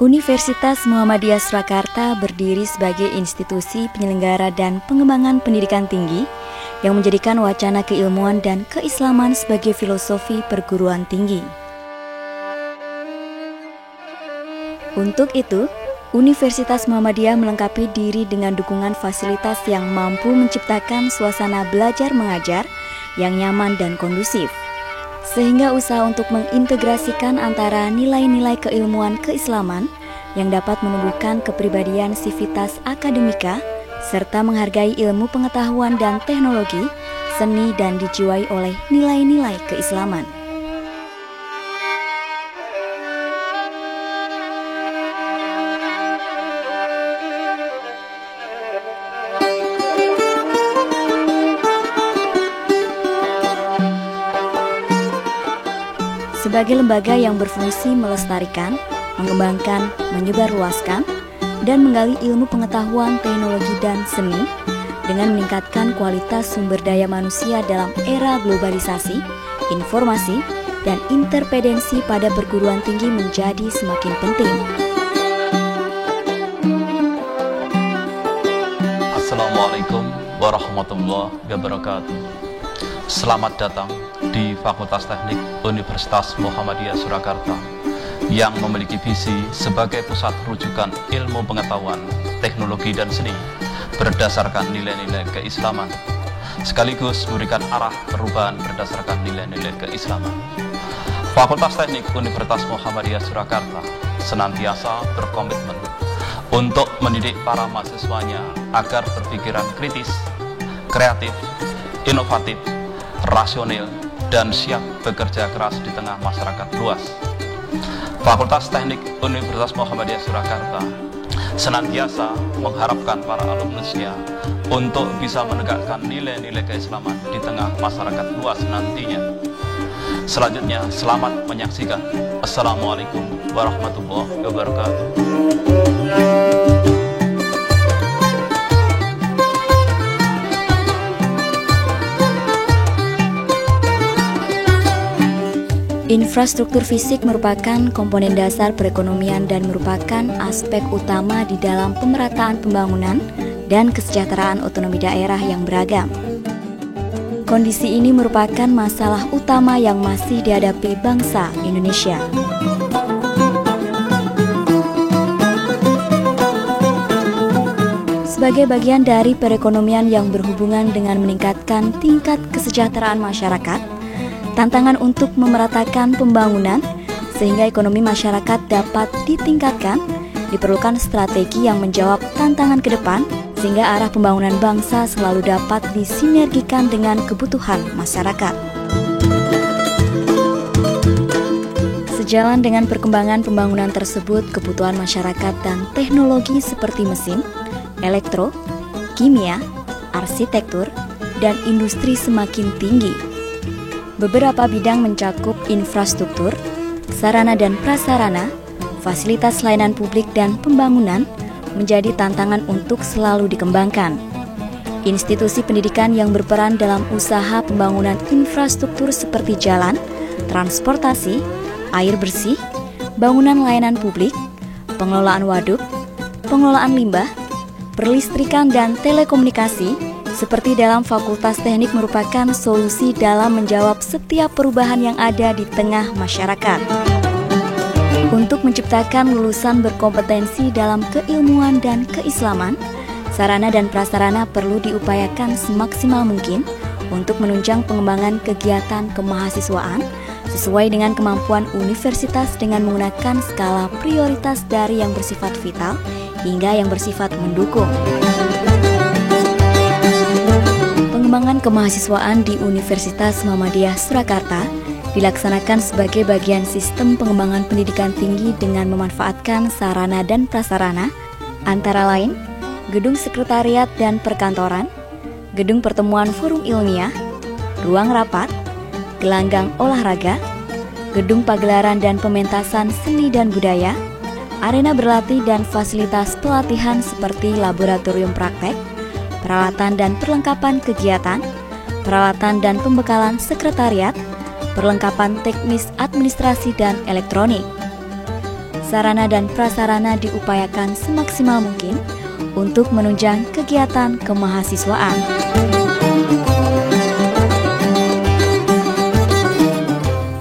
Universitas Muhammadiyah Surakarta berdiri sebagai institusi penyelenggara dan pengembangan pendidikan tinggi yang menjadikan wacana keilmuan dan keislaman sebagai filosofi perguruan tinggi. Untuk itu, Universitas Muhammadiyah melengkapi diri dengan dukungan fasilitas yang mampu menciptakan suasana belajar mengajar yang nyaman dan kondusif, sehingga usaha untuk mengintegrasikan antara nilai-nilai keilmuan keislaman yang dapat menumbuhkan kepribadian sivitas akademika serta menghargai ilmu pengetahuan dan teknologi, seni dan dijiwai oleh nilai-nilai keislaman. Sebagai lembaga yang berfungsi melestarikan, mengembangkan, menyebarluaskan, dan menggali ilmu pengetahuan, teknologi, dan seni dengan meningkatkan kualitas sumber daya manusia dalam era globalisasi, informasi, dan interdependensi pada perguruan tinggi menjadi semakin penting. Assalamualaikum warahmatullahi wabarakatuh. Selamat datang di Fakultas Teknik Universitas Muhammadiyah Surakarta yang memiliki visi sebagai pusat rujukan ilmu pengetahuan, teknologi, dan seni berdasarkan nilai-nilai keislaman, sekaligus memberikan arah perubahan berdasarkan nilai-nilai keislaman. Fakultas Teknik Universitas Muhammadiyah Surakarta senantiasa berkomitmen untuk mendidik para mahasiswanya agar berpikiran kritis, kreatif, inovatif, rasional, dan siap bekerja keras di tengah masyarakat luas. Fakultas Teknik Universitas Muhammadiyah Surakarta senantiasa mengharapkan para alumnusnya untuk bisa menegakkan nilai-nilai keislaman di tengah masyarakat luas nantinya. Selanjutnya, selamat menyaksikan. Assalamualaikum warahmatullahi wabarakatuh. Infrastruktur fisik merupakan komponen dasar perekonomian dan merupakan aspek utama di dalam pemerataan pembangunan dan kesejahteraan otonomi daerah yang beragam. Kondisi ini merupakan masalah utama yang masih dihadapi bangsa Indonesia. Sebagai bagian dari perekonomian yang berhubungan dengan meningkatkan tingkat kesejahteraan masyarakat, tantangan untuk memeratakan pembangunan sehingga ekonomi masyarakat dapat ditingkatkan, diperlukan strategi yang menjawab tantangan ke depan sehingga arah pembangunan bangsa selalu dapat disinergikan dengan kebutuhan masyarakat. Sejalan dengan perkembangan pembangunan tersebut, kebutuhan masyarakat dan teknologi seperti mesin, elektro, kimia, arsitektur, dan industri semakin tinggi. Beberapa bidang mencakup infrastruktur, sarana dan prasarana, fasilitas layanan publik dan pembangunan menjadi tantangan untuk selalu dikembangkan. Institusi pendidikan yang berperan dalam usaha pembangunan infrastruktur seperti jalan, transportasi, air bersih, bangunan layanan publik, pengelolaan waduk, pengelolaan limbah, perlistrikan dan telekomunikasi seperti dalam Fakultas Teknik merupakan solusi dalam menjawab setiap perubahan yang ada di tengah masyarakat. Untuk menciptakan lulusan berkompetensi dalam keilmuan dan keislaman, sarana dan prasarana perlu diupayakan semaksimal mungkin untuk menunjang pengembangan kegiatan kemahasiswaan sesuai dengan kemampuan universitas dengan menggunakan skala prioritas dari yang bersifat vital hingga yang bersifat mendukung. Pengembangan kemahasiswaan di Universitas Muhammadiyah Surakarta dilaksanakan sebagai bagian sistem pengembangan pendidikan tinggi dengan memanfaatkan sarana dan prasarana, antara lain gedung sekretariat dan perkantoran, gedung pertemuan forum ilmiah, ruang rapat, gelanggang olahraga, gedung pagelaran dan pementasan seni dan budaya, arena berlatih dan fasilitas pelatihan seperti laboratorium praktek, peralatan dan perlengkapan kegiatan, peralatan dan pembekalan sekretariat, perlengkapan teknis administrasi dan elektronik. sarana dan prasarana diupayakan semaksimal mungkin untuk menunjang kegiatan kemahasiswaan.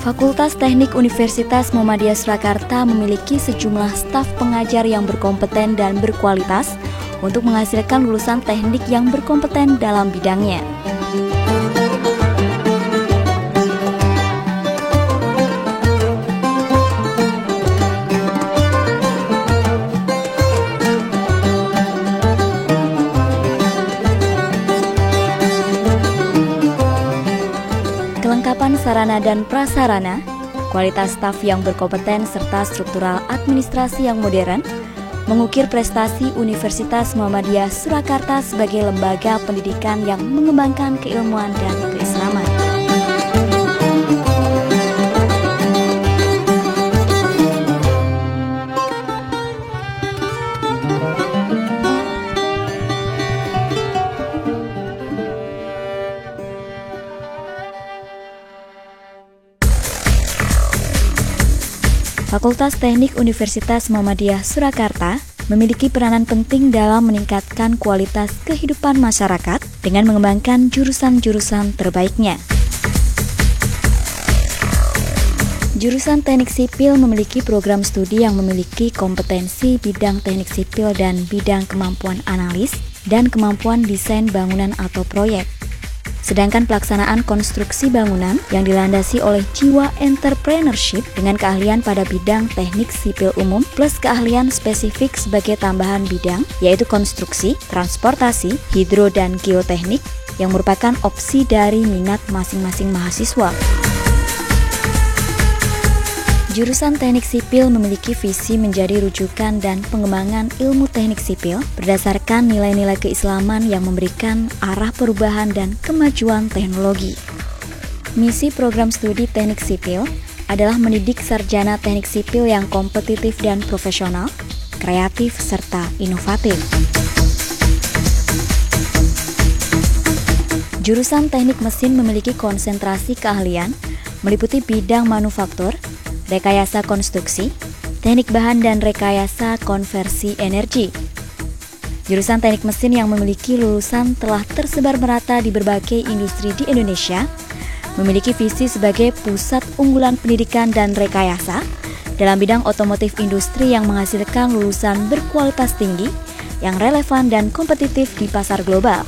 Fakultas Teknik Universitas Muhammadiyah Surakarta memiliki sejumlah staf pengajar yang berkompeten dan berkualitas untuk menghasilkan lulusan teknik yang berkompeten dalam bidangnya. Kelengkapan sarana dan prasarana, kualitas staf yang berkompeten serta struktural administrasi yang modern mengukir prestasi Universitas Muhammadiyah Surakarta sebagai lembaga pendidikan yang mengembangkan keilmuan dan keislaman. Fakultas Teknik Universitas Muhammadiyah Surakarta memiliki peranan penting dalam meningkatkan kualitas kehidupan masyarakat dengan mengembangkan jurusan-jurusan terbaiknya. Jurusan Teknik Sipil memiliki program studi yang memiliki kompetensi bidang teknik sipil dan bidang kemampuan analis dan kemampuan desain bangunan atau proyek. Sedangkan pelaksanaan konstruksi bangunan yang dilandasi oleh jiwa entrepreneurship dengan keahlian pada bidang teknik sipil umum plus keahlian spesifik sebagai tambahan bidang yaitu konstruksi, transportasi, hidro, dan geoteknik yang merupakan opsi dari minat masing-masing mahasiswa. Jurusan Teknik Sipil memiliki visi menjadi rujukan dan pengembangan ilmu teknik sipil berdasarkan nilai-nilai keislaman yang memberikan arah perubahan dan kemajuan teknologi. Misi program studi Teknik Sipil adalah mendidik sarjana teknik sipil yang kompetitif dan profesional, kreatif, serta inovatif. Jurusan Teknik Mesin memiliki konsentrasi keahlian meliputi bidang manufaktur, rekayasa konstruksi, teknik bahan, dan rekayasa konversi energi. Jurusan Teknik Mesin yang memiliki lulusan telah tersebar merata di berbagai industri di Indonesia, memiliki visi sebagai pusat unggulan pendidikan dan rekayasa dalam bidang otomotif industri yang menghasilkan lulusan berkualitas tinggi yang relevan dan kompetitif di pasar global.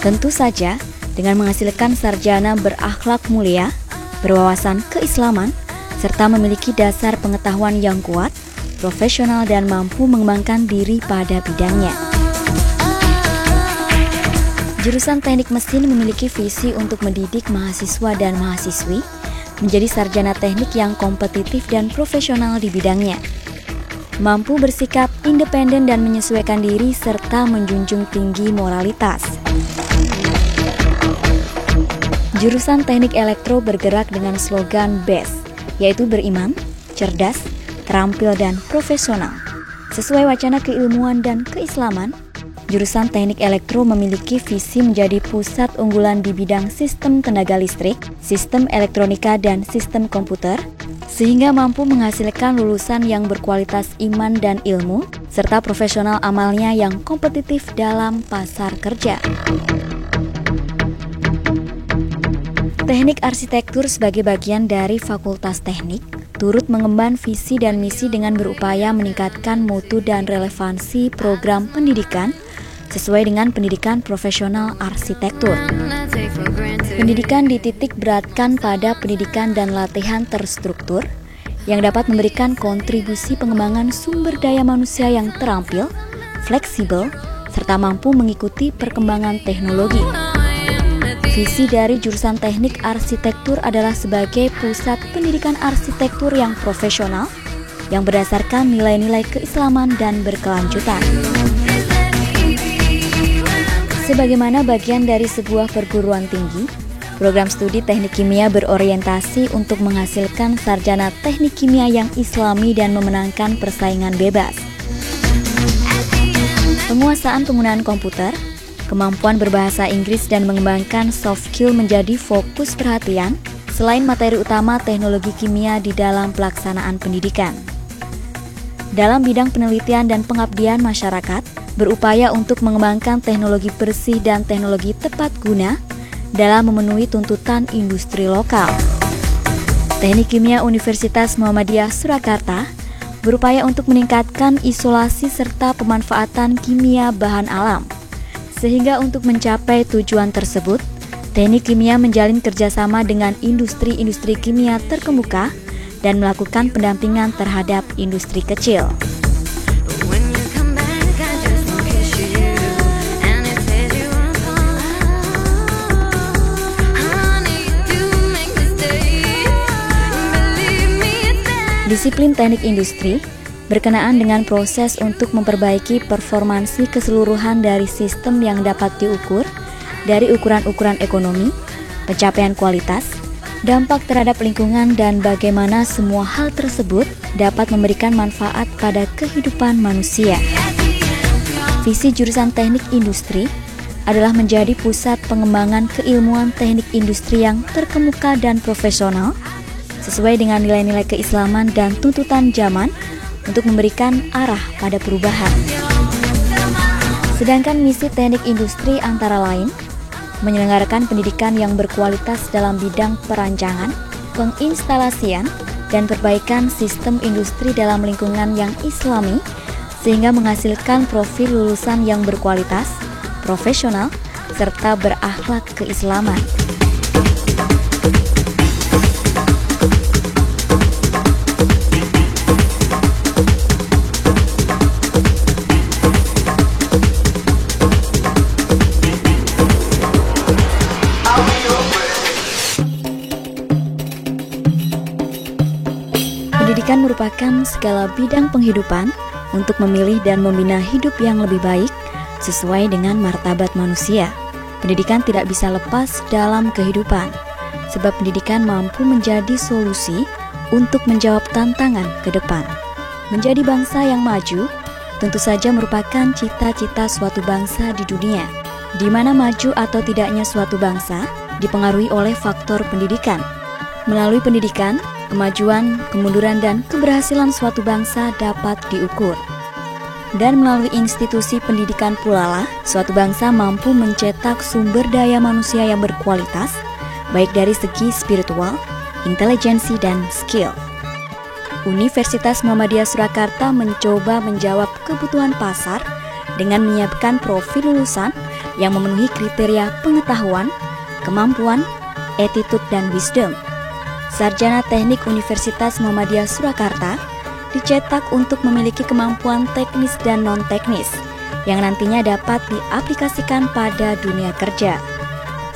Tentu saja, dengan menghasilkan sarjana berakhlak mulia, berwawasan keislaman, serta memiliki dasar pengetahuan yang kuat, profesional, dan mampu mengembangkan diri pada bidangnya. Jurusan Teknik Mesin memiliki visi untuk mendidik mahasiswa dan mahasiswi menjadi sarjana teknik yang kompetitif dan profesional di bidangnya, mampu bersikap independen dan menyesuaikan diri serta menjunjung tinggi moralitas. Jurusan Teknik Elektro bergerak dengan slogan BEST, yaitu beriman, cerdas, terampil, dan profesional. Sesuai wacana keilmuan dan keislaman, jurusan Teknik Elektro memiliki visi menjadi pusat unggulan di bidang sistem tenaga listrik, sistem elektronika, dan sistem komputer, sehingga mampu menghasilkan lulusan yang berkualitas iman dan ilmu, serta profesional amalnya yang kompetitif dalam pasar kerja. Teknik Arsitektur sebagai bagian dari Fakultas Teknik turut mengemban visi dan misi dengan berupaya meningkatkan mutu dan relevansi program pendidikan sesuai dengan pendidikan profesional arsitektur. Pendidikan dititik beratkan pada pendidikan dan latihan terstruktur yang dapat memberikan kontribusi pengembangan sumber daya manusia yang terampil, fleksibel, serta mampu mengikuti perkembangan teknologi. Visi dari jurusan Teknik Arsitektur adalah sebagai pusat pendidikan arsitektur yang profesional, yang berdasarkan nilai-nilai keislaman dan berkelanjutan. Sebagaimana bagian dari sebuah perguruan tinggi, program studi Teknik Kimia berorientasi untuk menghasilkan sarjana teknik kimia yang islami dan memenangkan persaingan bebas. Penguasaan penggunaan komputer, kemampuan berbahasa Inggris, dan mengembangkan soft skill menjadi fokus perhatian selain materi utama teknologi kimia di dalam pelaksanaan pendidikan. Dalam bidang penelitian dan pengabdian masyarakat, berupaya untuk mengembangkan teknologi bersih dan teknologi tepat guna dalam memenuhi tuntutan industri lokal. Teknik Kimia Universitas Muhammadiyah Surakarta berupaya untuk meningkatkan isolasi serta pemanfaatan kimia bahan alam. Sehingga untuk mencapai tujuan tersebut, Teknik Kimia menjalin kerjasama dengan industri-industri kimia terkemuka dan melakukan pendampingan terhadap industri kecil. Disiplin teknik industri berkenaan dengan proses untuk memperbaiki performansi keseluruhan dari sistem yang dapat diukur dari ukuran-ukuran ekonomi, pencapaian kualitas, dampak terhadap lingkungan, dan bagaimana semua hal tersebut dapat memberikan manfaat pada kehidupan manusia. Visi jurusan teknik industri adalah menjadi pusat pengembangan keilmuan teknik industri yang terkemuka dan profesional, sesuai dengan nilai-nilai keislaman dan tuntutan zaman untuk memberikan arah pada perubahan. Sedangkan misi teknik industri antara lain menyelenggarakan pendidikan yang berkualitas dalam bidang perancangan, penginstalasian, dan perbaikan sistem industri dalam lingkungan yang islami, sehingga menghasilkan profil lulusan yang berkualitas, profesional, serta berakhlak keislaman. Pendidikan merupakan segala bidang penghidupan untuk memilih dan membina hidup yang lebih baik sesuai dengan martabat manusia. Pendidikan tidak bisa lepas dalam kehidupan, sebab pendidikan mampu menjadi solusi untuk menjawab tantangan ke depan. Menjadi bangsa yang maju tentu saja merupakan cita-cita suatu bangsa di dunia, di mana maju atau tidaknya suatu bangsa dipengaruhi oleh faktor pendidikan. Melalui pendidikan, kemajuan, kemunduran, dan keberhasilan suatu bangsa dapat diukur. Dan melalui institusi pendidikan pula lah, suatu bangsa mampu mencetak sumber daya manusia yang berkualitas, baik dari segi spiritual, intelijensi, dan skill. Universitas Muhammadiyah Surakarta mencoba menjawab kebutuhan pasar dengan menyiapkan profil lulusan yang memenuhi kriteria pengetahuan, kemampuan, attitude, dan wisdom. Sarjana Teknik Universitas Muhammadiyah Surakarta dicetak untuk memiliki kemampuan teknis dan non-teknis yang nantinya dapat diaplikasikan pada dunia kerja.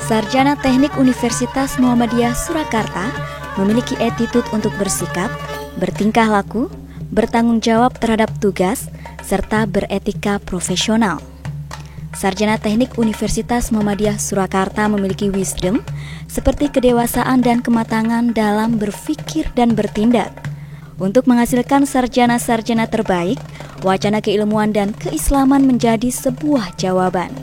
Sarjana Teknik Universitas Muhammadiyah Surakarta memiliki attitude untuk bersikap, bertingkah laku, bertanggung jawab terhadap tugas, serta beretika profesional. Sarjana Teknik Universitas Muhammadiyah Surakarta memiliki wisdom seperti kedewasaan dan kematangan dalam berpikir dan bertindak. Untuk menghasilkan sarjana-sarjana terbaik, wacana keilmuan dan keislaman menjadi sebuah jawaban.